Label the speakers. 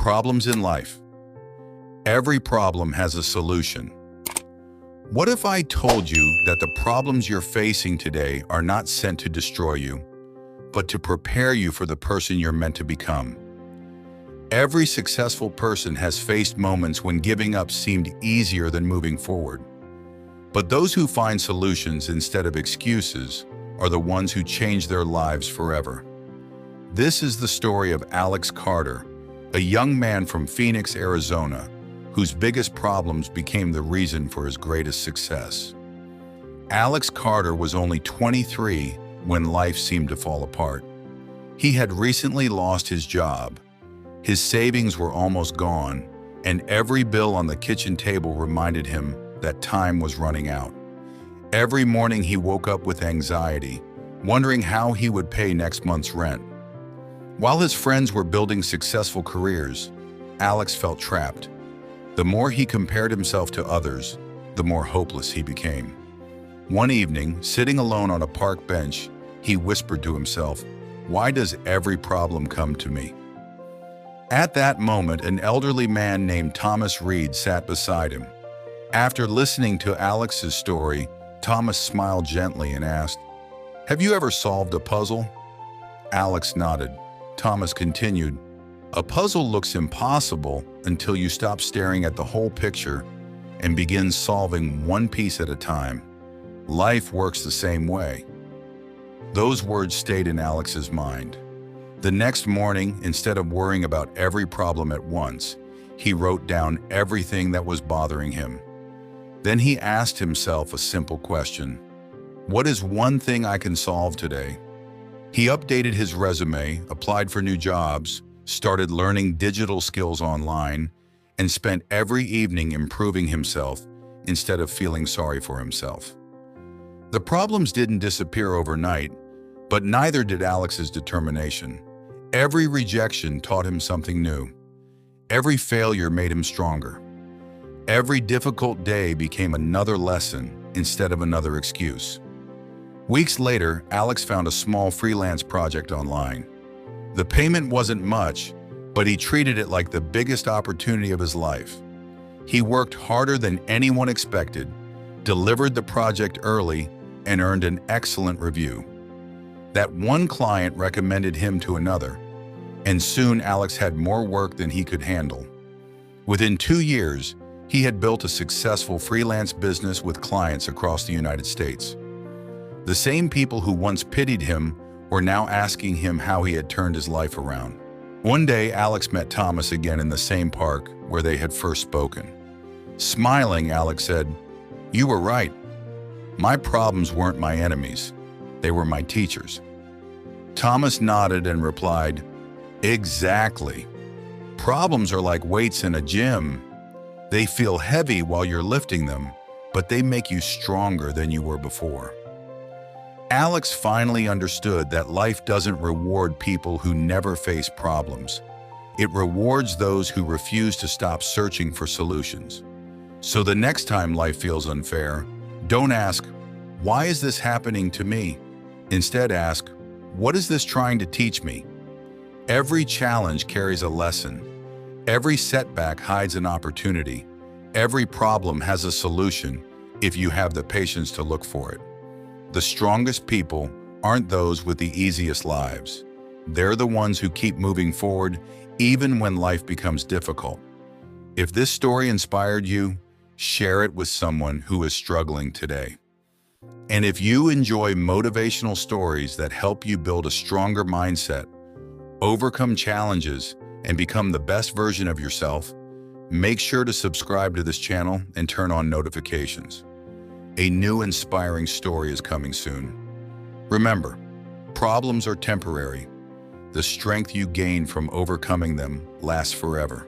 Speaker 1: Problems in life. Every problem has a solution. What if I told you that the problems you're facing today are not sent to destroy you, but to prepare you for the person you're meant to become? Every successful person has faced moments when giving up seemed easier than moving forward. But those who find solutions instead of excuses are the ones who change their lives forever. This is the story of Alex Carter, a young man from Phoenix, Arizona, whose biggest problems became the reason for his greatest success. Alex Carter was only 23 when life seemed to fall apart. He had recently lost his job. His savings were almost gone, and every bill on the kitchen table reminded him that time was running out. Every morning he woke up with anxiety, wondering how he would pay next month's rent. While his friends were building successful careers, Alex felt trapped. The more he compared himself to others, the more hopeless he became. One evening, sitting alone on a park bench, he whispered to himself, "Why does every problem come to me?" At that moment, an elderly man named Thomas Reed sat beside him. After listening to Alex's story, Thomas smiled gently and asked, "Have you ever solved a puzzle?" Alex nodded. Thomas continued, "A puzzle looks impossible until you stop staring at the whole picture and begin solving one piece at a time. Life works the same way." Those words stayed in Alex's mind. The next morning, instead of worrying about every problem at once, he wrote down everything that was bothering him. Then he asked himself a simple question: what is one thing I can solve today? He updated his resume, applied for new jobs, started learning digital skills online, and spent every evening improving himself instead of feeling sorry for himself. The problems didn't disappear overnight, but neither did Alex's determination. Every rejection taught him something new. Every failure made him stronger. Every difficult day became another lesson instead of another excuse. Weeks later, Alex found a small freelance project online. The payment wasn't much, but he treated it like the biggest opportunity of his life. He worked harder than anyone expected, delivered the project early, and earned an excellent review. That one client recommended him to another, and soon Alex had more work than he could handle. Within 2 years, he had built a successful freelance business with clients across the United States. The same people who once pitied him were now asking him how he had turned his life around. One day, Alex met Thomas again in the same park where they had first spoken. Smiling, Alex said, "You were right. My problems weren't my enemies. They were my teachers." Thomas nodded and replied, "Exactly. Problems are like weights in a gym. They feel heavy while you're lifting them, but they make you stronger than you were before." Alex finally understood that life doesn't reward people who never face problems. It rewards those who refuse to stop searching for solutions. So the next time life feels unfair, don't ask, "Why is this happening to me?" Instead ask, "What is this trying to teach me?" Every challenge carries a lesson. Every setback hides an opportunity. Every problem has a solution if you have the patience to look for it. The strongest people aren't those with the easiest lives. They're the ones who keep moving forward even when life becomes difficult. If this story inspired you, share it with someone who is struggling today. And if you enjoy motivational stories that help you build a stronger mindset, overcome challenges, and become the best version of yourself, make sure to subscribe to this channel and turn on notifications. A new inspiring story is coming soon. Remember, problems are temporary. The strength you gain from overcoming them lasts forever.